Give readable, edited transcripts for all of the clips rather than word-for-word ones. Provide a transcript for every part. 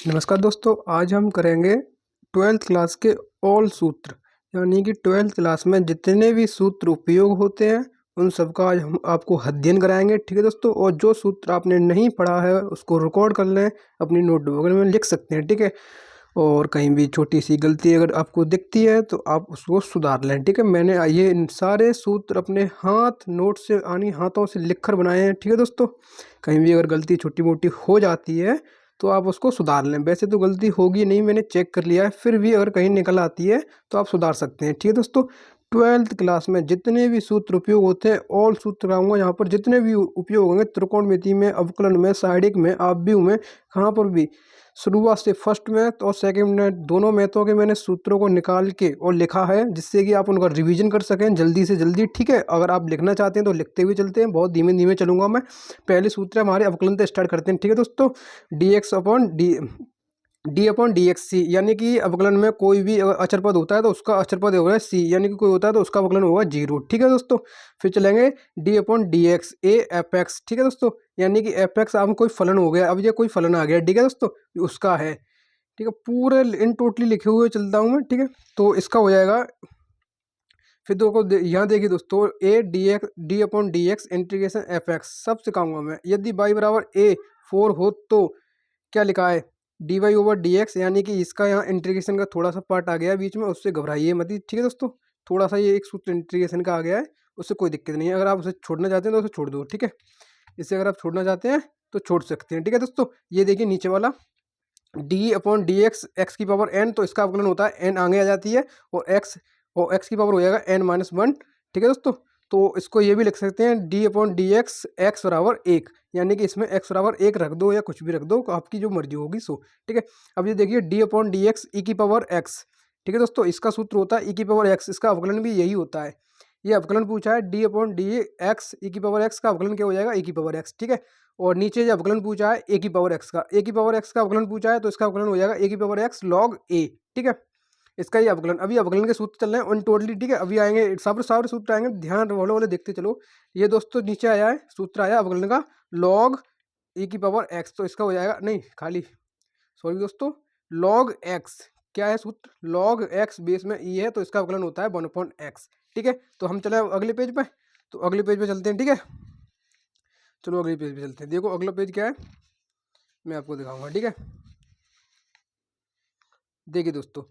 नमस्कार दोस्तों, आज हम करेंगे ट्वेल्थ क्लास के ऑल सूत्र। यानी कि ट्वेल्थ क्लास में जितने भी सूत्र उपयोग होते हैं उन सब का आज हम आपको अध्ययन कराएंगे। ठीक है दोस्तों, और जो सूत्र आपने नहीं पढ़ा है उसको रिकॉर्ड कर लें, अपनी नोटबुक में लिख सकते हैं। ठीक है, और कहीं भी छोटी सी गलती अगर आपको दिखती है तो आप उसको सुधार लें। ठीक है, मैंने ये इन सारे सूत्र अपने हाथ नोट से यानी हाथों से लिख कर बनाए हैं। ठीक है दोस्तों, कहीं भी अगर गलती छोटी मोटी हो जाती है तो आप उसको सुधार लें। वैसे तो गलती होगी नहीं, मैंने चेक कर लिया है, फिर भी अगर कहीं निकल आती है तो आप सुधार सकते हैं। ठीक है दोस्तों, ट्वेल्थ क्लास में जितने भी सूत्र उपयोग होते हैं ऑल सूत्र कराऊंगा। यहाँ पर जितने भी उपयोग होंगे त्रिकोणमिति में, अवकलन में, साइडिक में, आव्यूह में, कहाँ पर भी शुरुआत से फर्स्ट मैथ और सेकंड मैथ दोनों मैथों के मैंने सूत्रों को निकाल के और लिखा है, जिससे कि आप उनका रिवीजन कर सकें जल्दी से जल्दी। ठीक है, अगर आप लिखना चाहते हैं तो लिखते हुए चलते हैं, बहुत धीमे धीमे चलूंगा मैं। पहले सूत्र हमारे अवकलन से स्टार्ट करते हैं। ठीक है दोस्तों, डी अपॉन डी एक्स सी, यानी कि अवकलन में कोई भी अगर अचर पद होता है तो उसका अचर पद होगा सी, यानी कि कोई होता है तो उसका अवकलन होगा जीरो। ठीक है दोस्तों, फिर चलेंगे D upon d x A F x. ठीक है दोस्तों, यानी कि एफ एक्स आप कोई फलन हो गया, अब ये कोई फलन आ गया। ठीक है दोस्तों, ये उसका है। ठीक है, पूरे इन टोटली लिखे हुए चलता हूँ मैं। ठीक है, तो इसका हो जाएगा। फिर यहाँ देखिए दोस्तों, D upon d x integration F x सब सिखाऊंगा मैं। यदि y बराबर ए 4 हो तो क्या लिखा है, d y over d x, यानी कि इसका यहाँ इंटीग्रेशन का थोड़ा सा पार्ट आ गया है बीच में, उससे घबराइए मत। ठीक है दोस्तों, थोड़ा सा ये एक सूत्र इंटीग्रेशन का आ गया है, उससे कोई दिक्कत नहीं है। अगर आप उसे छोड़ना चाहते हैं तो उसे छोड़ दो। ठीक है, इसे अगर आप छोड़ना चाहते हैं तो छोड़ सकते हैं। ठीक है दोस्तों, ये देखिए नीचे वाला D upon d x, x की पावर एन, तो इसका अवकलन होता है एन आगे आ जाती है, और एक्स की पावर हो जाएगा n-1। ठीक है दोस्तों, तो इसको ये भी लिख सकते हैं D upon d x x बराबर एक, यानी कि इसमें एक्स बराबर एक रख दो या कुछ भी रख दो, आपकी जो मर्जी होगी सो। ठीक है, अब ये देखिए डी अपॉन डी एक्स ई की पावर एक्स। ठीक है दोस्तों, इसका सूत्र होता है ई की पावर एक्स, इसका अवकलन भी यही होता है। ये अवकलन पूछा है डी अपॉन डी एक्स ई की पावर एक्स का अवकलन क्या हो जाएगा, ए की पावर एक्स। ठीक है, और नीचे जो अवकलन पूछा है ए की पावर एक्स का, ए की पावर एक्स का अवकलन पूछा है तो इसका अवकलन हो जाएगा ए की पावर एक्स लॉग ए। ठीक है, इसका ये अवकलन, अभी अवकलन के सूत्र चल रहे हैं उन टोटली। ठीक है, अभी आएंगे सारे सारे सूत्र आएंगे, ध्यान वाले वाले देखते चलो। ये दोस्तों नीचे आया है, सूत्र आया अवकलन का लॉग ए की पावर एक्स, तो इसका हो जाएगा नहीं खाली, सॉरी दोस्तों, लॉग एक्स। क्या है सूत्र, लॉग एक्स बेस में ई है तो इसका अवकलन होता है 1/x। ठीक है, तो हम चले अगले पेज पे, तो अगले पेज पे चलते हैं। ठीक है, चलो अगले पेज पे चलते हैं। देखो अगला पेज क्या है, मैं आपको दिखाऊंगा। ठीक है, देखिए दोस्तों,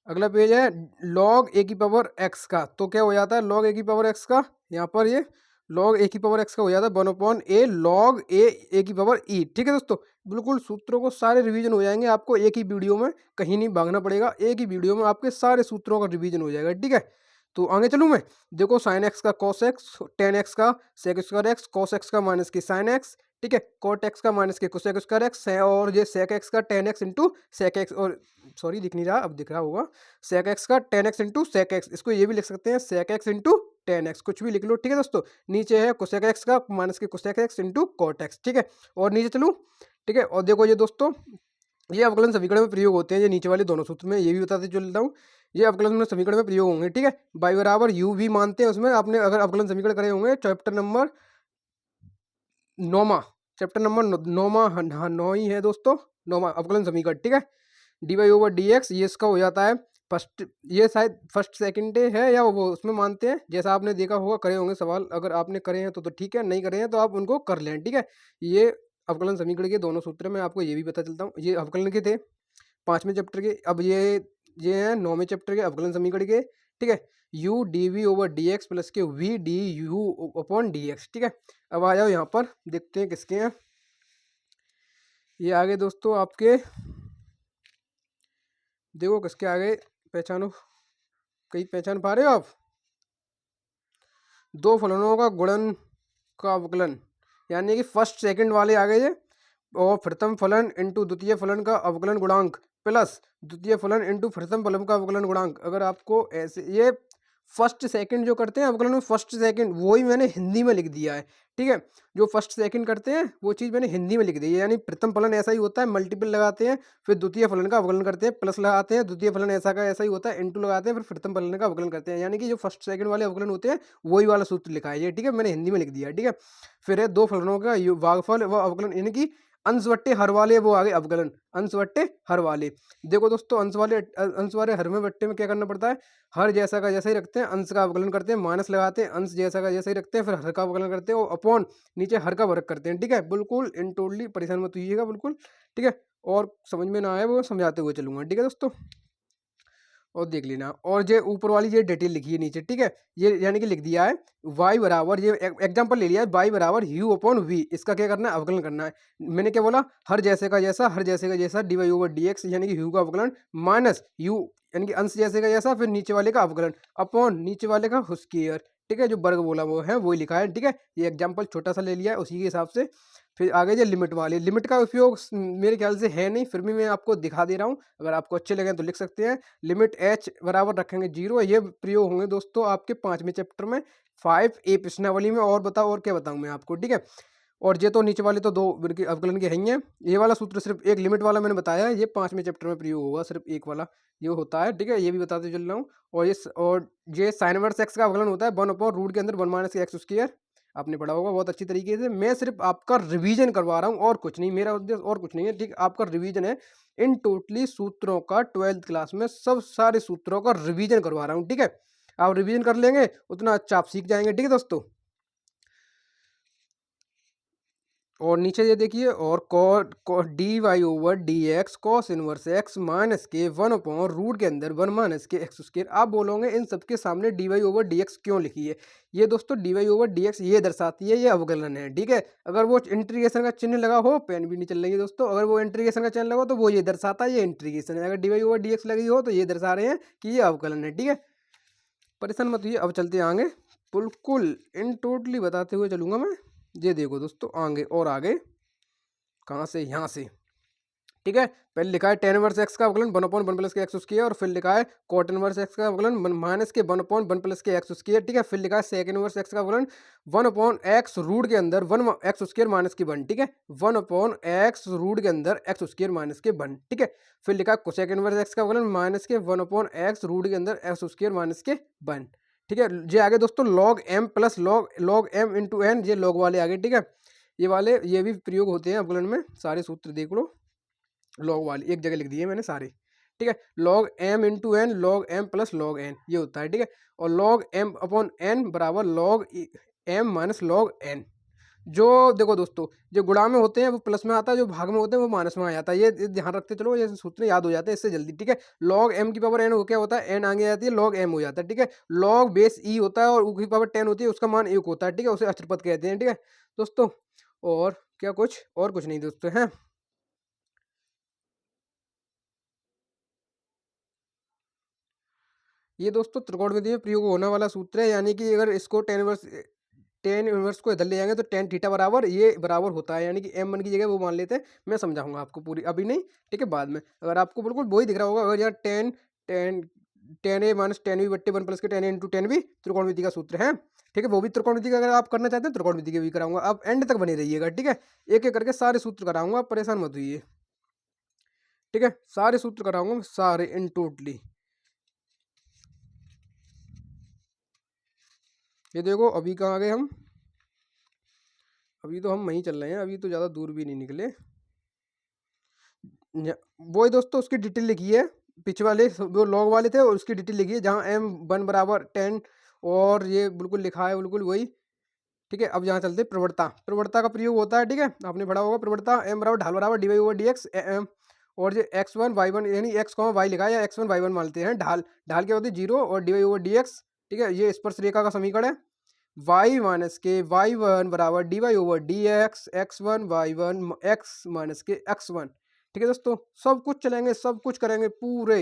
अगला पेज है लॉग ए की पावर एक्स का, तो क्या हो जाता है लॉग ए की पावर एक्स का, यहाँ पर ये लॉग ए की पावर एक्स का हो जाता है 1/a लॉग ए की पावर ई। ठीक है दोस्तों, बिल्कुल सूत्रों को सारे रिवीजन हो जाएंगे, आपको एक ही वीडियो में, कहीं नहीं भागना पड़ेगा, एक ही वीडियो में आपके सारे सूत्रों का रिवीजन हो जाएगा। ठीक है, तो आगे चलूँ मैं। देखो साइन एक्स का कॉस एक्स, टेन एक्स का sec square x, cos x का माइनस की साइन एक्स, ठीक है, कॉट एक्स का माइनस के कोसेक स्क्वायर एक्स, और ये सेक एक्स का tan x into sec x, और सॉरी दिख नहीं रहा, अब दिख रहा होगा, सेक एक्स का tan x into sec x, इसको ये भी लिख सकते हैं sec x into tan x, कुछ भी लिख लो। ठीक है दोस्तों, नीचे है कोसेक एक्स का माइनस के cosec x into cot x. ठीक है, और नीचे चलूँ। ठीक है, और देखो ये दोस्तों, ये अवकलन समीकरण में प्रयोग होते हैं, ये नीचे वाले दोनों सूत्र में, ये भी बताते चलता हूँ, ये अवकलन में समीकरण में प्रयोग होंगे। ठीक है, बाई बराबर यू भी मानते हैं उसमें, आपने अगर अवकलन समीकरण करे होंगे चैप्टर नंबर नौमा, चैप्टर नंबर नौमा, हाँ 9 ही है दोस्तों, नौमा अवकलन समीकरण। ठीक है, d y over d x, ये इसका हो जाता है फर्स्ट, ये शायद फर्स्ट सेकंड डे है या वो उसमें मानते हैं, जैसा आपने देखा होगा, करे होंगे सवाल, अगर आपने करे हैं तो ठीक है, नहीं करे हैं तो आप उनको कर लें। ठीक है, ये अवकलन समीकरण के दोनों सूत्र में आपको ये भी पता चलता हूँ, ये अवकलन के थे 5वें चैप्टर के, अब ये हैं 9वें चैप्टर के अवकलन समीकरण के। ठीक है, u d v over d x plus के v d u upon d x. ठीक है, अब आ जाओ यहाँ पर, देखते हैं किसके हैं ये आगे दोस्तों आपके, देखो किसके आगे, पहचानो, कहीं पहचान पा रहे हो आप, दो फलनों का गुणन का अवकलन, यानी कि फर्स्ट सेकंड वाले आ गए, और प्रथम फलन इंटू द्वितीय फलन का अवकलन गुणांक प्लस द्वितीय फलन इंटू प्रथम फलन का अवकलन गुणांक। अगर आपको ऐसे ये फर्स्ट सेकंड जो करते हैं अवकलन में, फर्स्ट सेकंड वही मैंने हिंदी में लिख दिया है। ठीक है, जो फर्स्ट सेकंड करते हैं वो चीज़ मैंने हिंदी में लिख दी है, यानी प्रथम फलन ऐसा ही होता है, मल्टीपल लगाते हैं, फिर द्वितीय फलन का अवकलन करते हैं, प्लस लगाते हैं, द्वितीय फलन ऐसा का ऐसा ही होता है, इंटू लगाते हैं, फिर प्रथम फलन का अवकलन करते हैं, यानी कि जो फर्स्ट सेकंड वाले अवकलन होते हैं वही वाला सूत्र लिखा है ये। ठीक है, मैंने हिंदी में लिख दिया है। ठीक है, फिर है दो फलनों का भागफल व अवकलन, यानी कि अंश बट्टे हर वाले वो आ गए अवकलन, अंश बट्टे हर वाले। देखो दोस्तों अंश वाले हर में बट्टे में क्या करना पड़ता है, हर जैसा का जैसा ही रखते हैं, अंश का अवकलन करते हैं, माइनस लगाते हैं, अंश जैसा का जैसा ही रखते हैं, फिर हर का अवकलन करते हैं और अपॉन नीचे हर का वर्ग करते हैं। ठीक है, बिल्कुल इन टोटली परेशान मत होइएगा बिल्कुल। ठीक है, और समझ में ना आए वो समझाते हुए चलूंगा। ठीक है दोस्तों, और देख लेना। और ये ऊपर वाली ये डिटेल लिखी है नीचे। ठीक है, ये यानी कि लिख दिया है y बराबर, ये एग्जांपल ले लिया है, y बराबर u अपॉन v, इसका क्या करना है, अवकलन करना है। मैंने क्या बोला, हर जैसे का जैसा, हर जैसे का जैसा d y over d x यानी कि u का अवकलन माइनस u यानी कि अंश जैसे का जैसा, फिर नीचे वाले का अवकलन अपॉन नीचे वाले का स्क्वायर। ठीक है, जो वर्ग बोला वो है वही लिखा है। ठीक है, ये एग्जाम्पल छोटा सा ले लिया है उसी के हिसाब से। फिर आगे जो लिमिट वाली, लिमिट का उपयोग मेरे ख्याल से है नहीं, फिर भी मैं आपको दिखा दे रहा हूँ, अगर आपको अच्छे लगे तो लिख सकते हैं। लिमिट h बराबर रखेंगे 0, ये प्रयोग होंगे दोस्तों आपके 5वें चैप्टर में 5A प्रश्नावली में। और बताओ और क्या बताऊँ मैं आपको। ठीक है, और ये तो नीचे वाले तो दो अवकलन के हैं ही हैं। ये वाला सूत्र सिर्फ एक लिमिट वाला मैंने बताया है, ये 5वें चैप्टर में प्रयोग होगा, सिर्फ एक वाला ये होता है। ठीक है, ये भी बताते चल रहा हूँ। और ये साइन इनवर्स एक्स का अवकलन होता है 1 अपॉन रूट के अंदर 1 माइनस एक्स स्क्वायर, आपने पढ़ा होगा बहुत अच्छी तरीके से। मैं सिर्फ आपका रिवीजन करवा रहा हूँ और कुछ नहीं, मेरा उद्देश्य और कुछ नहीं है। ठीक, आपका रिवीजन है इन टोटली सूत्रों का, 12th क्लास में सब सारे सूत्रों का रिवीजन करवा रहा हूँ। ठीक है, आप रिवीजन कर लेंगे उतना अच्छा आप सीख जाएंगे। ठीक है दोस्तों, और नीचे ये देखिए, और cot d y over d x cos inverse x minus के 1 अपॉन रूट के अंदर 1 माइनस के एक्स स्क्वायर। आप बोलोगे इन सबके सामने d y over d x क्यों लिखी है। ये दोस्तों d y over d x ये दर्शाती है ये अवकलन है। ठीक है, अगर वो इंटीग्रेशन का चिन्ह लगा हो, पेन भी नहीं चल रही दोस्तों, अगर वो इंटीग्रेशन का चिन्ह लगा हो तो वो ये दर्शाता है ये इंटीग्रेशन है। अगर d y over d x लगी हो तो ये दर्शा रहे हैं कि ये अवकलन है। ठीक है, परेशान मत होइए। अब चलते हैं आगे, बिल्कुल इन टोटली बताते हुए चलूंगा मैं। ये देखो दोस्तों, आगे और आगे कहाँ से, यहाँ से। ठीक है, पहले लिखा है टेन इनवर्स एक्स का अवकलन 1 अपॉन 1 प्लस के एक्स स्क्वायर, और फिर लिखा है कॉट इनवर्स एक्स का अवकलन माइनस के 1 अपॉन 1 प्लस के एक्स स्क्वायर। ठीक है, फिर लिखा है सेकंड इनवर्स एक्स का अवकलन 1 अपॉन एक्स रूट के अंदर 1 एक्स स्क्वायर माइनस के 1। ठीक है, 1 अपॉन एक्स रूट के अंदर एक्स स्क्वायर माइनस के 1। ठीक है, फिर लिखा है कोसेक इनवर्स एक्स का अवकलन माइनस के 1 अपॉन एक्स रूट के अंदर एक्स स्क्वायर माइनस के 1। ठीक है, ये आगे दोस्तों log m plus log m into n, ये लॉग वाले आगे। ठीक है, ये वाले ये भी प्रयोग होते हैं अवकलन में, सारे सूत्र देख लो, लॉग वाली एक जगह लिख दिए मैंने सारे। ठीक है, log m into n, log m plus log n, ये होता है। ठीक है, और लॉग एम अपॉन एन बराबर log m minus log n. जो देखो दोस्तों, जो गुणा में होते हैं वो प्लस में आता है, जो भाग में होते हैं वो माइनस में आ जाता है। ये ध्यान रखते चलो, ये सूत्र याद हो जाते हैं इससे जल्दी। ठीक है, लॉग एम की पावर एन हो क्या होता है, एन आगे आती है लॉग एम हो जाता है। ठीक है, लॉग बेस ई होता है और ऊ की पावर 10 होती है, उसका मान 1 होता है। ठीक है, उसे अक्षर पद कहते हैं। ठीक है दोस्तों, और क्या कुछ और कुछ नहीं दोस्तों है। ये दोस्तों त्रिकोणमिति में प्रयोग होने वाला सूत्र है, यानी कि अगर इसको टेन इनवर्स को इधर ले जाएंगे तो टेन थीटा बराबर ये बराबर होता है, यानी कि एम वन की जगह वो मान लेते हैं। मैं समझाऊंगा आपको पूरी, अभी नहीं। ठीक है, बाद में अगर आपको बिल्कुल वही दिख रहा होगा, अगर यहाँ टेन टेन टेन ए माइनस टेन बी बट्टे 1 प्लस के 10 ए इंटू 10 भी त्रिकोणमिति का सूत्र है। ठीक है, वो भी त्रिकोणमिति का अगर आप करना चाहते हैं त्रिकोणमिति के भी कराऊंगा। आप एंड तक बने रहिएगा। ठीक है, एक एक करके सारे सूत्र कराऊंगा, आप परेशान मत होइए। ठीक है, सारे सूत्र कराऊंगा सारे इन टोटली। ये देखो अभी कहाँ आ गए हम, अभी तो हम वहीं चल रहे हैं, अभी तो ज़्यादा दूर भी नहीं निकले। वो ही दोस्तों उसकी डिटेल लिखी है, पिछले वाले वो लॉग वाले थे और उसकी डिटेल लिखी है, जहाँ एम 1 बराबर 10 और ये बिल्कुल लिखा है बिल्कुल वही। ठीक है, अब यहाँ चलते हैं प्रवणता। प्रवणता का प्रयोग होता है, ठीक है, आपने पढ़ा होगा प्रवणता, एम बराबर ढाल बराबर d y over d x m, और ये x1 y1 यानी x कॉमा वाई लिखा है, या x1 y1 मानते हैं। ढाल ढाल क्या होती है 0 और d y over d x. ठीक है, ये स्पर्श रेखा का समीकरण है। y माइनस के y1 बराबर d y over d x, x1 y1 x minus के x1। ठीक है दोस्तों, सब कुछ चलेंगे, सब कुछ करेंगे पूरे।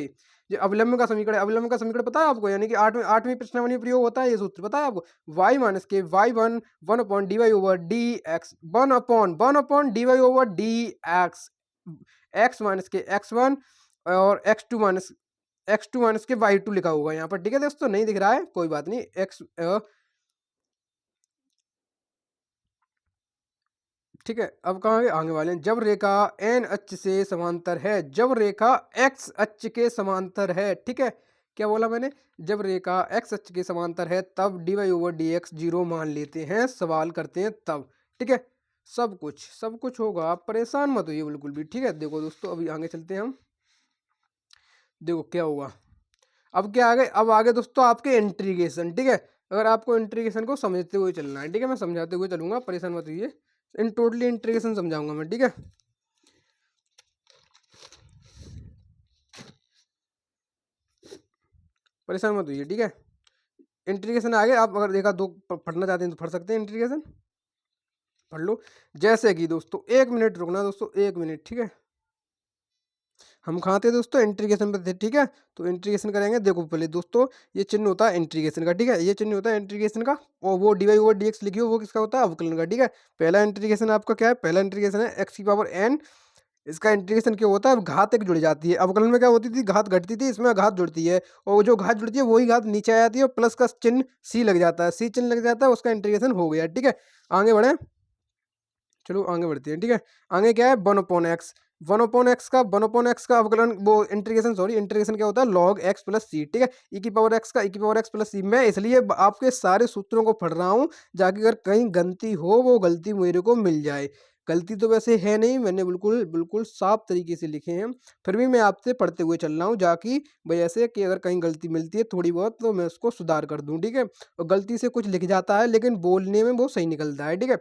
ये अवलंब का समीकरण, अवलंब का समीकरण पता है आपको, यानी कि आठवीं प्रश्नावली में प्रयोग होता है ये सूत्र, पता है आपको। y माइनस के y1 1 upon d y over d x, 1 upon d y over d x, x minus के x1 और x2 माइनस के y2 लिखा होगा यहाँ पर। ठीक है दोस्तों, नहीं दिख रहा है कोई बात नहीं। ठीक है, अब कहाँ आगे वाले हैं, जब रेखा एन अक्ष से समांतर है, जब रेखा एक्स अक्ष के समांतर है। ठीक है, क्या बोला मैंने, जब रेखा एक्स अक्ष के समांतर है तब d y over d x 0 मान लेते हैं, सवाल करते हैं तब। ठीक है, सब कुछ होगा, आप परेशान मत होइए बिल्कुल भी। ठीक है, देखो दोस्तों अभी आगे चलते हैं हम। देखो क्या होगा, अब क्या आगे, अब आगे दोस्तों आपके इंट्रीगेशन। ठीक है, अगर आपको इंट्रीगेशन को समझते हुए चलना है, ठीक है, मैं समझाते हुए चलूंगा, परेशान मत होइए। इन टोटली इंट्रीगेशन समझाऊंगा मैं, ठीक है। परेशान मत होइए, ठीक है। इंट्रीगेशन आगे आप अगर देखा दो पढ़ना चाहते हैं तो पढ़ सकते हैं इंट्रीगेशन, पढ़ लो। जैसे कि दोस्तों 1 मिनट रुकना दोस्तों, 1 मिनट, ठीक है। हम कहाँ थे दोस्तों, इंट्रीगेशन पे थे, ठीक है। तो इंट्रीगेशन करेंगे, देखो पहले दोस्तों ये चिन्ह होता है इंट्रीगेशन का, ठीक है, ये चिन्ह होता है इंट्रीगेशन का। और वो d y over d x लिखी हो वो किसका होता है, अवकलन का, ठीक है। पहला इंट्रीगेशन आपका क्या है, पहला इंट्रीगेशन है एक्स की पावर एन। इसका इंटीग्रेशन क्या होता है, घात एक जुड़ जाती है। अवकलन में क्या होती थी, घात घटती थी, इसमें घात जुड़ती है, और जो घात जुड़ती है वही घात नीचे आ जाती है, और प्लस का चिन्ह सी लग जाता है, सी चिन्ह लग जाता है, उसका इंटीग्रेशन हो गया, ठीक है। आगे बढ़े, चलो आगे बढ़ते हैं, ठीक है। आगे क्या है, 1/x। 1/x का अवकलन, वो इंटीग्रेशन, सॉरी इंटीग्रेशन क्या होता है, log x प्लस सी, ठीक है। ई की पावर एक्स का ई की पावर एक्स प्लस सी। मैं इसलिए आपके सारे सूत्रों को पढ़ रहा हूँ, जाके अगर कहीं गलती हो वो गलती मेरे को मिल जाए। गलती तो वैसे है नहीं, मैंने बिल्कुल बिल्कुल साफ तरीके से लिखे हैं, फिर भी मैं आपसे पढ़ते हुए चल रहा हूँ, जाकि वजह से कि अगर कहीं गलती मिलती है थोड़ी बहुत तो मैं उसको सुधार कर दूँ, ठीक है। और गलती से कुछ लिख जाता है लेकिन बोलने में वो सही निकलता है, ठीक है।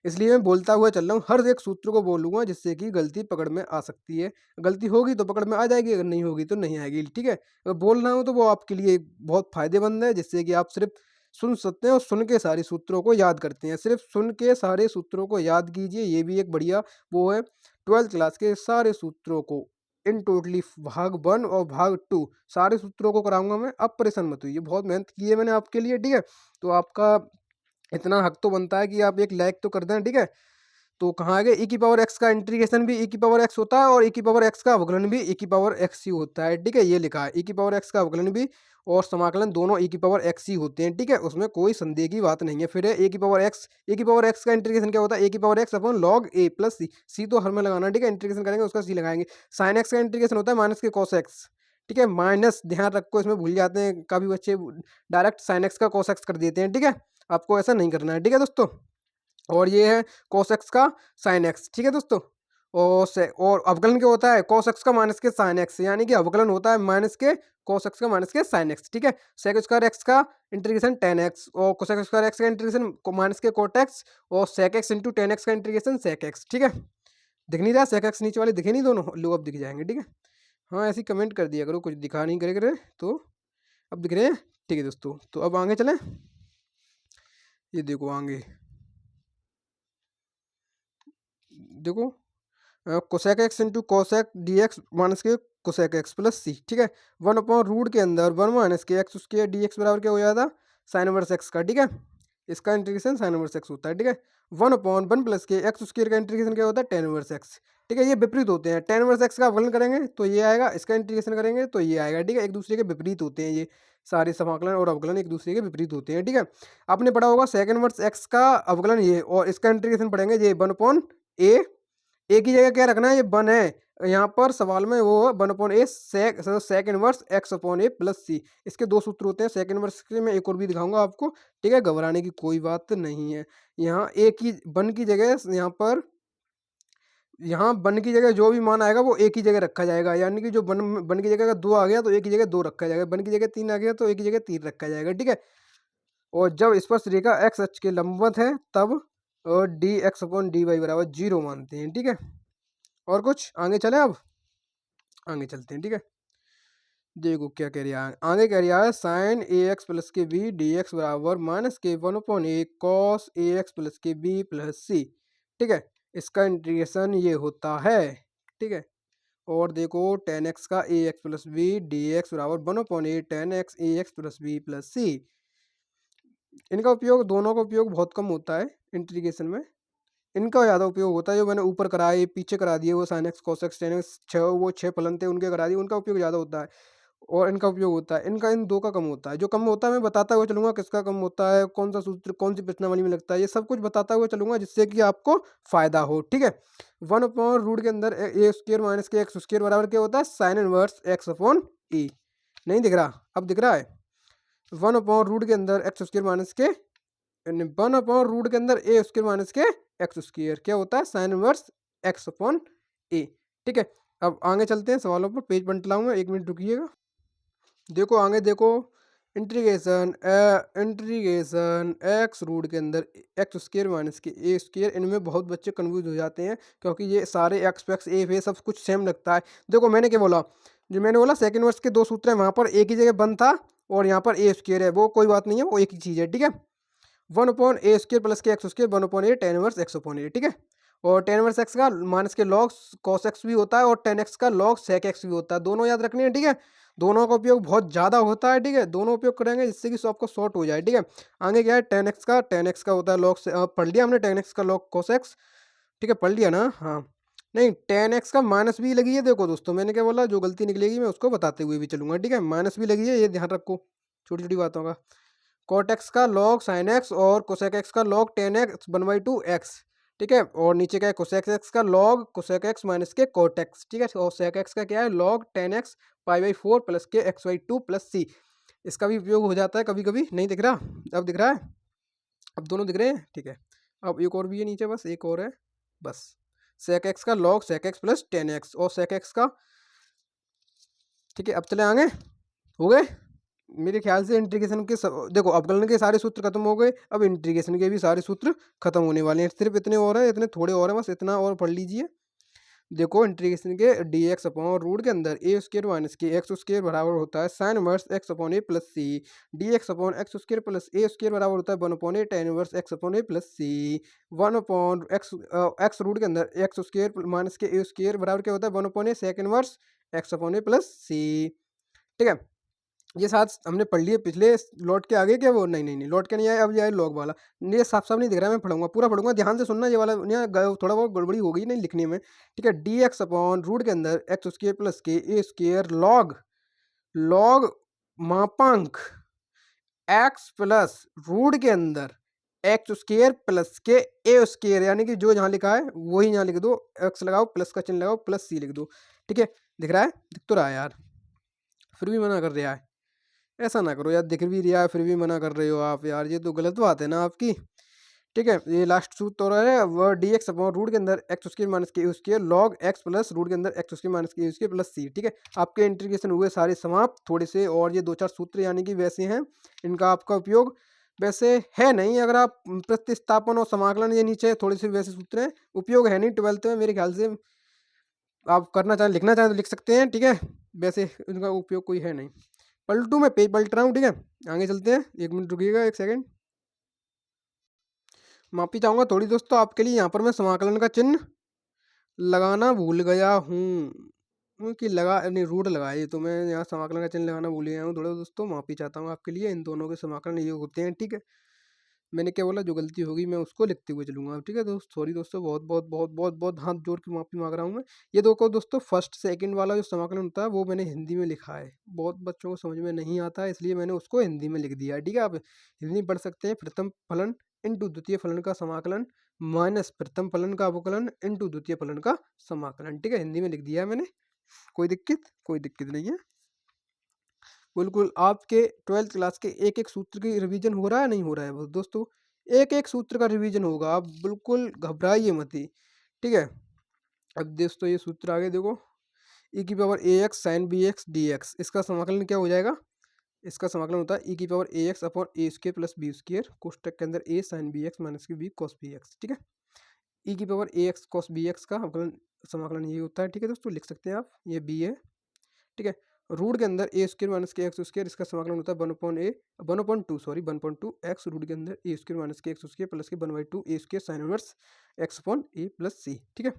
इसलिए मैं बोलता हुआ चल रहा हूँ, हर एक सूत्र को बोलूँगा जिससे कि गलती पकड़ में आ सकती है। गलती होगी तो पकड़ में आ जाएगी, अगर नहीं होगी तो नहीं आएगी, ठीक है। अगर बोल रहा हूँ तो वो आपके लिए बहुत फ़ायदेमंद है, जिससे कि आप सिर्फ सुन सकते हैं और सुन के सारे सूत्रों को याद करते हैं। सिर्फ सुन के सारे सूत्रों को याद कीजिए, ये भी एक बढ़िया वो है। 12th क्लास के सारे सूत्रों को इन टोटली भाग 1 और भाग 2 सारे सूत्रों को कराऊंगा मैं, अब परेशान मत हुइए, बहुत मेहनत की है मैंने आपके लिए, ठीक है। तो आपका इतना हक तो बनता है कि आप एक लाइक तो कर दें, ठीक है। तो कहाँ आ गए, ई की पावर एक्स का इंटीग्रेशन भी ई की पावर एक्स होता है, और ई की पावर एक्स का अवकलन भी ई की पावर एक्स ही होता है, ठीक है। ये लिखा है, ई की पावर एक्स का अवकलन भी और समाकलन दोनों ई की पावर एक्स ही होते हैं, ठीक है, उसमें कोई संदेह की बात नहीं है। फिर है ए की पावर एक्स, ए की पावर एक्स का इंटीग्रेशन क्या होता है, ए की power x upon log a plus सी। सी तो हर में लगाना, ठीक है, इंटीग्रेशन करेंगे उसका सी लगाएंगे। साइन एक्स का इंटीग्रेशन होता है माइनस के कॉस एक्स, ठीक है। माइनस ध्यान रखो, इसमें भूल जाते हैं काफ़ी बच्चे, डायरेक्ट साइन एक्स का कॉस एक्स कर देते हैं, ठीक है। आपको ऐसा नहीं करना है, ठीक है दोस्तों। और ये है cos x का sin x, ठीक है दोस्तों। और अवकलन क्या होता है, cos x का माइनस के sin x, यानी कि अवकलन होता है माइनस के cos x का माइनस के sin x, ठीक है। sec स्क्वायर x का इंटीग्रेशन tan x, और cosec स्क्वायर x का इंटीग्रेशन माइनस के cot x, और sec x into tan x का इंटीग्रेशन sec x, ठीक है। दिख नहीं रहा sec x, नीचे वाले दिखे नहीं दोनों, लो अब दिख जाएंगे, ठीक है। हाँ ऐसे कमेंट कर दिया करो, कुछ दिखा नहीं करे तो अब दिख रहे हैं, ठीक है दोस्तों। तो अब आगे चलें, ये देखो आगे देखो, cosec x into cosec D x minus के कोसेक एक्स प्लस सी, ठीक है। 1/रूट के अंदर 1 माइनस के एक्स उसके डी एक्स बराबर क्या हो जाता, साइन इनवर्स एक्स का, ठीक है। इसका इंटीग्रेशन साइन इनवर्स एक्स होता है, ठीक है। 1/1 प्लस के एक्स स्क्वायर का इंटीग्रेशन क्या होता है, टेन इनवर्स एक्स, ठीक है। ये विपरीत होते हैं, टेन इनवर्स एक्स का अवकलन करेंगे तो ये आएगा, इसका इंटीग्रेशन करेंगे तो ये आएगा, ठीक है। एक दूसरे के विपरीत होते हैं ये सारे समाकलन और अवकलन, एक दूसरे के विपरीत होते हैं, ठीक है। आपने पढ़ा होगा सेकंड इनवर्स एक्स का अवकलन ये, और इसका इंटीग्रेशन पढ़ेंगे ये 1/a। ए की जगह क्या रखना है, ये 1 है, यहाँ पर सवाल में वो 1/a sec inverse x upon a plus c. इसके दो सूत्र होते हैं, सेक इनवर्स के मैं एक और भी दिखाऊंगा आपको, ठीक है। घबराने की कोई बात नहीं है। यहाँ ए की 1 की जगह यहाँ पर, यहाँ 1 की जगह जो भी मान आएगा वो ए की जगह रखा जाएगा, यानी कि जो 1 की जगह अगर 2 आ गया तो ए की जगह 2 रखा जाएगा, 1 की जगह 3 आ गया तो ए की जगह 3 रखा जाएगा, ठीक है। और जब स्पर्श रेखा एक्स अक्ष के लंबवत है तब d x upon d y बराबर 0 मानते हैं, ठीक है। और कुछ आगे चले, अब आगे चलते हैं, ठीक है। देखो क्या कह रहा है, आगे कह रहा है साइन ए एक्स प्लस के बी डी एक्स बराबर माइनस के 1/a cos A x plus के बी प्लस सी, ठीक है। इसका इंटीग्रेशन ये होता है, ठीक है। और देखो टेन एक्स का a x plus b d x बराबर 1/a tan x a x plus b plus c. इनका उपयोग, दोनों का उपयोग बहुत कम होता है इंटीग्रेशन में, इनका ज़्यादा उपयोग होता है। जो मैंने ऊपर कराए पीछे करा दिए वो sine x cos x tan x, छः वो 6 फलन थे उनके करा दिए, उनका उपयोग ज़्यादा होता है। और इनका उपयोग होता है, इनका इन दो का कम होता है। जो कम होता है मैं बताता हुआ चलूंगा, किसका कम होता है, कौन सा सूत्र कौन सी प्रश्नावली में लगता है, ये सब कुछ बताता हुआ चलूंगा जिससे कि आपको फायदा हो, ठीक है। 1/रूट के अंदर ए स्क्र माइनस के एक्स स्क्र बराबर क्या होता है, साइन इनवर्स एक्स अपॉन ई। नहीं दिख रहा, अब दिख रहा है। 1/रूट के अंदर एक्स स्क्र माइनस के वन अपॉन रूट के अंदर ए स्क्वायर माइनस के एक्स स्क्वायर क्या होता है साइन इनवर्स एक्स अपॉन ए। ठीक है, अब आगे चलते हैं सवालों पर, पेज बंटलाऊंगा, 1 मिनट रुकिएगा। देखो आगे देखो, इंटीग्रेशन एक्स रूट के अंदर एक्स स्क्वायर माइनस के ए स्क्वायर, इनमें बहुत बच्चे कन्फ्यूज हो जाते हैं क्योंकि ये सारे एक्स एक्स ए फे सब कुछ सेम लगता है। देखो मैंने क्या बोला, जो मैंने बोला सेकंड वर्स के दो सूत्र हैं वहाँ पर एक ही जगह बंद था और यहाँ पर ए स्क्वायर है, वो कोई बात नहीं है, वो एक ही चीज़ है। ठीक है, वन अपॉन ए स्क्वायर प्लस के x square one upon a ten verse x upon ए। ठीक है, और टेन वर्स एक्स का माइनस के लॉग कॉस एक्स भी होता है और टेन एक्स का लॉग सेक एक्स भी होता है, दोनों याद रखने हैं। ठीक है, दोनों का उपयोग बहुत ज़्यादा होता है। ठीक है, दोनों उपयोग करेंगे जिससे कि आपको शॉर्ट हो जाए। ठीक है, आगे क्या है, टेन एक्स का होता है लॉग से, पढ़ लिया हमने टेन एक्स का लॉग कॉस एक्स। ठीक है, पढ़ लिया ना, हाँ नहीं टेन एक्स का माइनस भी लगी है। देखो दोस्तों मैंने क्या बोला, जो गलती निकलेगी मैं उसको बताते हुए भी चलूंगा। ठीक है, माइनस भी लगी है, ये ध्यान रखो छोटी छोटी बातों का। कॉट एक्स का लॉग साइन एक्स और कोसेक एक्स का log ten x one by to x. ठीक है, और नीचे क्या है, कोसेक एक्स का लॉग कोसेक एक्स माइनस के कोट एक्स। ठीक है, और सेक एक्स का क्या है, log ten x pi by four plus के एक्स बाई टू प्लस सी। इसका भी उपयोग हो जाता है कभी कभी, नहीं दिख रहा, अब दिख रहा है, अब दोनों दिख रहे हैं। ठीक है, अब एक और भी है नीचे, बस एक और है बस, सेक एक्स का log sec x plus tan x और सेक एक्स का। ठीक है, अब चले आगे, हो गए मेरे ख्याल से इंटीग्रेशन के देखो अवकलन के सारे सूत्र खत्म हो गए, अब इंटीग्रेशन के भी सारे सूत्र खत्म होने वाले हैं, सिर्फ इतने और हैं, इतने थोड़े और हैं, बस इतना और पढ़ लीजिए। देखो इंटीग्रेशन के डी एक्स अपॉन रूट के अंदर ए स्क्र माइनस के एक्स स्क्र बराबर होता है sine inverse x upon a plus c. D x upon x square plus a square बराबर होता है one upon a tan inverse x upon a plus c. One upon x x root के अंदर x square minus के a square बराबर क्या होता है one upon A sec inverse x upon a plus c. ठीक है, ये साथ हमने पढ़ लिए पिछले, लौट के आगे क्या वो, नहीं नहीं नहीं लौट के नहीं आए, अब ये आए लॉग वाला। ये साफ साफ नहीं दिख रहा है, मैं पढ़ूंगा पूरा पढ़ूंगा, ध्यान से सुनना, ये वाला यहाँ थोड़ा बहुत गड़बड़ी हो गई नहीं लिखने में। ठीक है, डी एक्स अपॉन रूट के अंदर एक्स स्क्र प्लस के ए स्क्र लॉग लॉग मापांक एक्स प्लस रूट के अंदर एक्स स्क्र प्लस के ए स्क्र, यानी कि जो जहाँ लिखा है वही यहाँ लिख दो, एक्स लगाओ प्लस का चिन्ह लगाओ प्लस सी लिख दो। ठीक है, दिख रहा है, दिख तो रहा है यार, फिर भी मना कर दिया है, ऐसा ना करो यार, दिख भी रहा है फिर भी मना कर रहे हो आप यार, ये तो गलत बात है ना आपकी। ठीक है, ये लास्ट सूत्र हो रहा है वह डी एक्स अपॉन रूट के अंदर एक्स स्क्वायर माइनस के square log x plus root के अंदर एक्स स्क्वायर माइनस के स्क्वायर प्लस सी। ठीक है, आपके इंटीग्रेशन हुए सारे समाप्त, थोड़े से और ये दो चार सूत्र यानी कि वैसे हैं, इनका आपका उपयोग वैसे है नहीं, अगर आप प्रतिस्थापन और समाकलन ये नीचे थोड़े से वैसे सूत्र हैं, उपयोग है नहीं ट्वेल्थ में मेरे ख्याल से, आप करना चाहें लिखना चाहें तो लिख सकते हैं। ठीक है, वैसे इनका उपयोग कोई है नहीं। पलटू मैं पेज पलट रहा हूँ। ठीक है, आगे चलते हैं, 1 मिनट रुकिएगा, 1 सेकंड, माफी चाहूंगा थोड़ी दोस्तों आपके लिए, यहाँ पर मैं समाकलन का चिन्ह लगाना भूल गया हूँ, कि लगा नहीं रूट लगाई तो मैं यहाँ समाकलन का चिन्ह लगाना भूल गया हूँ थोड़ा दोस्तों, माफी चाहता हूँ आपके लिए, इन दोनों के समाकलन ये होते हैं। ठीक है, मैंने क्या बोला, जो गलती होगी मैं उसको लिखते हुए चलूंगा। ठीक है दोस्त, सॉरी दोस्तों, बहुत बहुत बहुत बहुत बहुत हाथ जोड़ के माफी मांग रहा हूँ मैं। ये देखो दोस्तों, फर्स्ट सेकंड वाला जो समाकलन होता है वो मैंने हिंदी में लिखा है, बहुत बच्चों को समझ में नहीं आता है इसलिए मैंने उसको हिंदी में लिख दिया है। ठीक है, आप हिंदी पढ़ सकते हैं, प्रथम फलन इंटू द्वितीय फलन का समाकलन माइनस प्रथम फलन का अवकलन इंटू द्वितीय फलन का समाकलन। ठीक है, हिंदी में लिख दिया है मैंने, कोई दिक्कत, कोई दिक्कत नहीं है। बिल्कुल आपके ट्वेल्थ क्लास के एक एक सूत्र की रिवीजन हो रहा है, नहीं हो रहा है दोस्तों, एक एक सूत्र का रिवीजन होगा, आप बिल्कुल घबराइए मत ही। ठीक है, अब दोस्तों ये सूत्र आगे देखो, ई की power a x sine b x d x, इसका समाकलन क्या हो जाएगा, इसका समाकलन होता है ई की power a x upon A square plus B square कोष्टक के अंदर ए साइन बी एक्स माइनस के बी कॉस बी एक्स। ठीक है, ई की power a x cos B x का अवकलन समाकलन ये होता है। ठीक है दोस्तों, लिख सकते हैं आप, ये बी है। ठीक है, रूट के अंदर ए स्क्र माइनस के एक्स स्क्र, इसका समाकलन होता है one upon two sorry one upon two x root के अंदर ए स्क्र माइनस के एक्स स्क्र प्लस के one by two a square sine inverse x upon a plus c. ठीक है,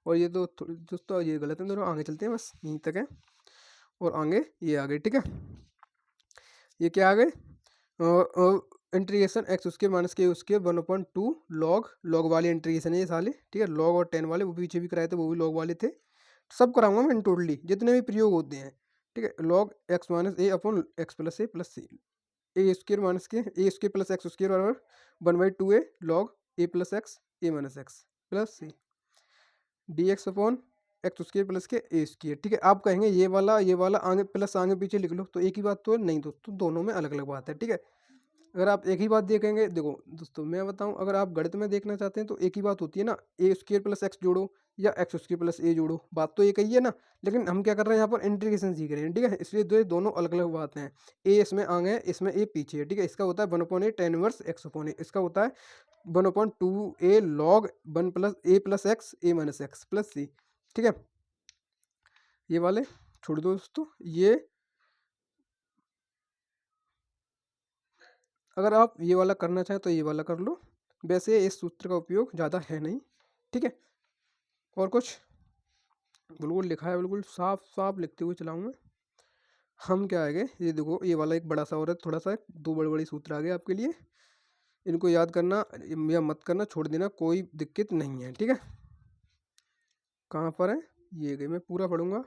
और ये तो दोस्तों ये गलत है दोनों, आगे चलते हैं, बस यहीं तक है, और आगे ये आ गए। ठीक है, ये क्या आ गए, इंटीग्रेशन एक्स उसके माइनस के उसके one upon to log log वाले इंटीग्रेशन है ये साले। ठीक है, लॉग और टेन वाले वो पीछे भी कराए थे, वो भी लॉग वाले थे, सब कराऊंगा मैं टोटली जितने भी प्रयोग होते हैं। ठीक है, log x minus a upon x plus a plus c, a square minus के a square plus x square बराबर one by two a log a plus x a minus x plus c d x upon x square plus के a square. ठीक है, आप कहेंगे ये वाला आगे प्लस आगे पीछे लिख लो, तो एक ही बात तो नहीं दोस्तों, दोनों में अलग अलग बात है। ठीक है, अगर आप एक ही बात देखेंगे, देखो दोस्तों मैं बताऊं, अगर आप गणित में देखना चाहते हैं तो एक ही बात होती है ना, ए स्क्र प्लस एक्स जोड़ो या एक्स स्क्र प्लस ए जोड़ो, बात तो एक ही है ना। लेकिन हम क्या कर रहे हैं, यहाँ पर इंटीग्रेशन सीख रहे हैं, ठीक है, इसलिए दोनों अलग अलग बातें हैं। ए इसमें आगे है, इसमें ए पीछे है, ठीक है। इसका होता है 1/a tan inverse x upon a, इसका होता है 1/2a log 1 plus a plus x a minus x plus c, ठीक है। ये वाले छोड़ दो दोस्तों, ये अगर आप ये वाला करना चाहें तो ये वाला कर लो, वैसे इस सूत्र का उपयोग ज़्यादा है नहीं, ठीक है। और कुछ बिल्कुल लिखा है, बिल्कुल साफ साफ लिखते हुए चलाऊँ मैं। हम क्या आएंगे, ये देखो ये वाला एक बड़ा सा और है, थोड़ा सा दो बड़े बड़े सूत्र आ गए आपके लिए, इनको याद करना या मत करना, छोड़ देना, कोई दिक्कत नहीं है, ठीक है। कहाँ पर है, ये गए, मैं पूरा पढ़ूंगा।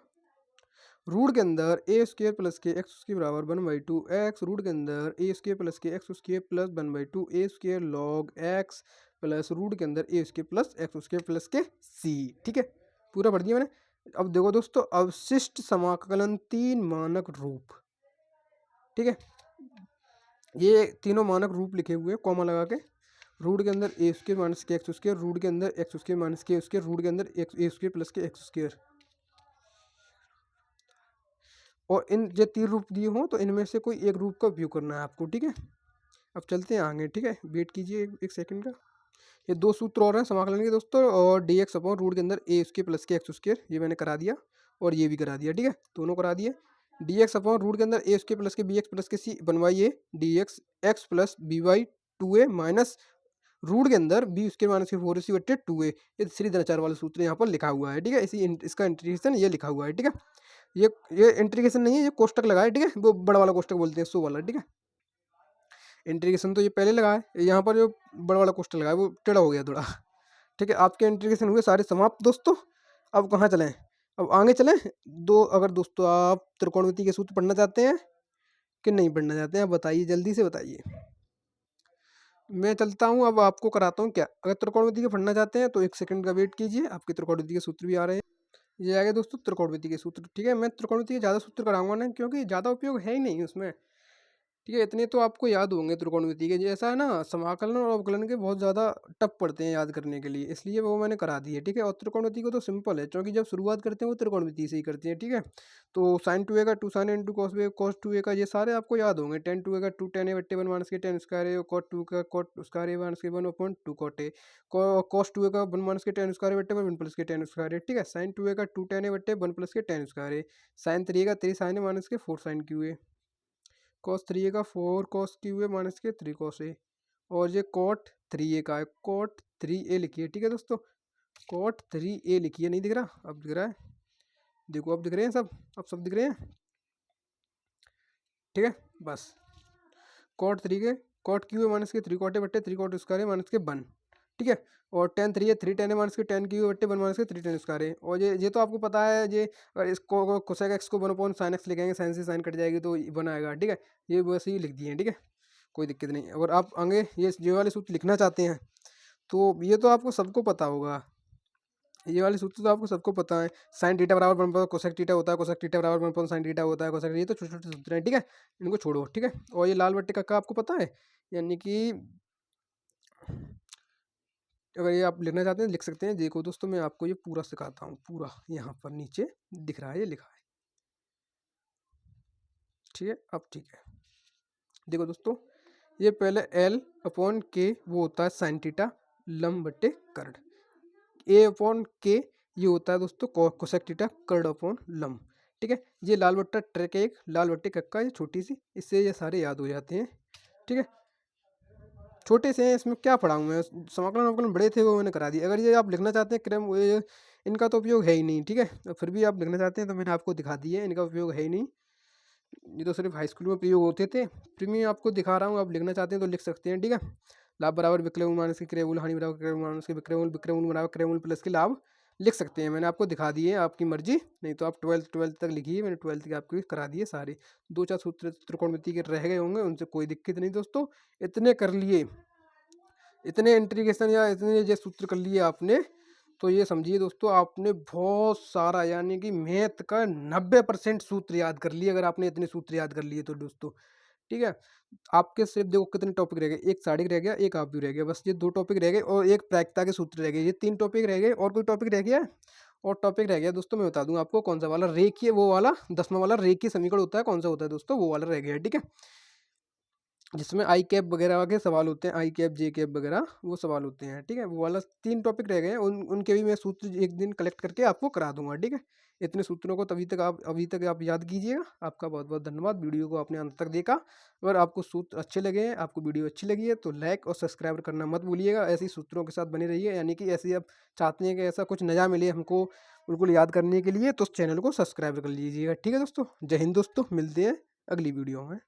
रूट के अंदर ए स्क्र प्लस के एक्स उसके बराबर 1/2 एक्स, रूट के अंदर ए स्क्र प्लस के एक्स उसके प्लस 1/2 ए square log x plus root के अंदर ए स्क्र प्लस एक्स उसके प्लस के सी, ठीक है। पूरा पढ़ दिया मैंने। अब देखो दोस्तों, अवशिष्ट समाकलन 3 मानक रूप, ठीक है। ये तीनों मानक रूप लिखे हुए हैं कॉमा लगा के। रूट के अंदर ए स्क्र माइनस के एक्स स्क्र, रूट के अंदर एक्स स्क्र माइनस के स्क्र, रूट के अंदर एक्स ए स्क्र प्लस के एक्स स्क्र, और इन जो तीन रूप दिए हों तो इनमें से कोई एक रूप का उपयोग करना है आपको, ठीक है। अब चलते हैं आगे, ठीक है, वेट कीजिए एक सेकंड का। ये दो सूत्र और हैं समाकलन के दोस्तों, और डी एक्स अपॉन रूट के अंदर ए उसके प्लस के एक्स स्क्वायर, ये मैंने करा दिया और ये भी करा दिया, ठीक है, दोनों करा दिए। डी एक्स अपॉन रूट के अंदर ए उसके प्लस के बी एक्स प्लस के सी बनवाइए D x x plus B Y 2a minus root के अंदर बी उसके माइनस के 4ac बट्टे 2a, ये श्रीधराचार्य वाला सूत्र यहाँ पर लिखा हुआ है, ठीक है। इसका इंटीग्रेशन ये लिखा हुआ है, ठीक है। ये इंटीग्रेशन नहीं है, ये कोष्टक लगा है, ठीक है, वो बड़ा वाला कोष्टक बोलते हैं, सो वाला, ठीक है। इंटीग्रेशन तो ये पहले लगा है, यहाँ पर जो बड़ा वाला कोष्टक लगा है वो टेढ़ा हो गया थोड़ा, ठीक है। आपके इंटीग्रेशन हुए सारे समाप्त दोस्तों। अब कहाँ चलें, अब आगे चलें। अगर दोस्तों आप त्रिकोणमिति के सूत्र पढ़ना चाहते हैं कि नहीं पढ़ना चाहते हैं, आप बताइए, जल्दी से बताइए। मैं चलता हूँ, अब आपको कराता हूँ क्या। अगर त्रिकोणमिति के पढ़ना चाहते हैं तो एक सेकंड का वेट कीजिए, आपके त्रिकोणमिति के सूत्र भी आ रहे हैं। ये आ गए दोस्तों त्रिकोणमिति के सूत्र, ठीक है। मैं त्रिकोणमिति के ज़्यादा सूत्र कराऊंगा ना, क्योंकि ज़्यादा उपयोग है ही नहीं उसमें, ठीक है। इतने तो आपको याद होंगे त्रिकोणमिति के, जैसा है ना, समाकलन और अवकलन के बहुत ज़्यादा टफ पड़ते हैं याद करने के लिए, इसलिए वो मैंने करा दी है, ठीक है। और त्रिकोणमिति को तो सिंपल है, क्योंकि जब शुरुआत करते हैं वो त्रिकोणमिति से ही करते हैं, ठीक है। तो साइन 2a का 2 sin into cos b cos 2a का, ये सारे आपको याद होंगे। टेन 2a का 2 tan a बट्टे 1 माइनस के tan स्क्वायर ए, कॉट 2 का कॉट स्क्वायर ए माइनस के 1/2 कॉट ए, कॉस 2a का 1 माइनस के tan स्क्वायर बट्टे 1 प्लस के tan स्क्वायर ए, ठीक है। साइन 2a का 2 tan a बट्टे 1 प्लस के tan स्क्वायर ए, साइन 3a का 3 साइन ए माइनस के 4 sign Q A, cos 3a का 4 कॉस क्यू ए माइनस के 3 कॉस ए, और ये कॉट 3a का है, कॉट 3a लिखिए, ठीक है दोस्तों। कॉट 3a लिखिए, नहीं दिख रहा, अब दिख रहा है, देखो अब दिख रहे हैं सब, अब सब दिख रहे हैं, ठीक है। बस कॉट 3 के कॉट क्यू ए माइनस के 3 कॉट ए बट्टे 3 कॉट स्क्वायर ए माइनस के 1, ठीक है। और tan 3 है 3 tan ए माइनस के tan क्यू ए बट्टे 1 माइनस के 3 tan स्क्वायर ए, और ये तो आपको पता है। ये अगर इसको कोसेक एक्स को 1/sin x लिखेंगे, साइन से साइन कट जाएगी तो 1 आएगा, ठीक है। ये वैसे ही लिख दिए, ठीक है, कोई दिक्कत नहीं। अगर आप आगे ये वाले सूत्र लिखना चाहते हैं तो ये तो आपको सबको पता होगा, ये वाले सूत्र तो आपको सबको पता है। साइन थीटा बराबर 1 कोसेक थीटा होता है, कोसेक थीटा बराबर 1 साइन थीटा होता है, कोसेक, ये तो छोटे छोटे सूत्र हैं, ठीक है, इनको छोड़ो, ठीक है। और ये लाल बट्टे का आपको पता है, यानी कि अगर ये आप लिखना चाहते हैं लिख सकते हैं। देखो दोस्तों, मैं आपको ये पूरा सिखाता हूँ, पूरा यहाँ पर नीचे दिख रहा है, ये लिखा है, ठीक है। अब ठीक है, देखो दोस्तों, ये पहले एल अपॉन के वो होता है साइन थीटा लंब बट्टे कर्ड, ए अपॉन के ये होता है दोस्तों कोसेक थीटा कर्ड अपॉन लंब, ठीक है। ये लाल बट्टा ट्रेक एक, लाल बट्टे कक्का, ये छोटी सी, इससे ये सारे याद हो जाते हैं, ठीक है। छोटे से हैं, इसमें क्या पढ़ाऊँ मैं, समाकलन वकलन बड़े थे वो मैंने करा दिए। अगर ये आप लिखना चाहते हैं क्रम, इनका तो उपयोग है ही नहीं, ठीक है। फिर भी आप लिखना चाहते हैं तो मैंने आपको दिखा दिए, इनका उपयोग है ही नहीं, ये तो सिर्फ हाई स्कूल में प्रयोग होते थे। फिर मैं आपको दिखा रहा हूँ, आप लिखना चाहते हैं तो लिख सकते हैं, ठीक है। लाभ बराबर विक्रयमूल माइनस के क्रयमूल, हानि बराबर क्रयमूल माइनस के विक्रयमूल, विक्रयमूल बराबर क्रयमूल प्लस के लाभ लिख सकते हैं। मैंने आपको दिखा दिए, आपकी मर्जी, नहीं तो आप ट्वेल्थ तक लिखिए, मैंने 12th के आपके करा दिए सारे। 2-4 सूत्र त्रिकोणमिति के रह गए होंगे, उनसे कोई दिक्कत नहीं दोस्तों, इतने कर लिए, इतने इंटीग्रेशन या इतने ये सूत्र कर लिए आपने, तो ये समझिए दोस्तों आपने बहुत सारा, यानी कि मैथ का 90% सूत्र याद कर लिए, अगर आपने इतने सूत्र याद कर लिए तो दोस्तों। ठीक है। आपके सिर्फ देखो कितने टॉपिक रह गए, एक साड़ी रह गया, एक आप भी रह गया, बस ये 2 टॉपिक रह गए और एक प्रायिकता के सूत्र रह गए। ये 3 टॉपिक रह गए और कोई टॉपिक रह गया है? और टॉपिक रह गया दोस्तों, मैं बता दूँ आपको कौन-सा वाला, रेखीय वो वाला 10वां वाला रेखीय समीकरण होता है, कौन-सा होता है दोस्तों? वो वाला रह गया है, ठीक है? जिसमें आई कैप वगैरह के सवाल होते हैं, आई कैप, जे कैप वगैरह वो सवाल होते हैं, ठीक है? वो वाला 3 टॉपिक रह गए हैं, उनके भी मैं सूत्र एक दिन कलेक्ट करके आपको करा दूँगा, ठीक है? इतने सूत्रों को अभी तक आप याद कीजिएगा। आपका बहुत-बहुत धन्यवाद, वीडियो को आपने अंत तक देखा। अगर आपको सूत्र अच्छे लगे हैं, आपको वीडियो अच्छी लगी है, तो लाइक और सब्सक्राइब करना मत भूलिएगा। ऐसे ही सूत्रों के साथ बने रहिए, यानी कि ऐसे ही आप चाहते हैं कि ऐसा कुछ नया मिले हमको बिल्कुल याद करने के लिए, तो उस चैनल को सब्सक्राइब कर लीजिएगा, ठीक है दोस्तों? जय हिंद दोस्तों, मिलते हैं अगली वीडियो में।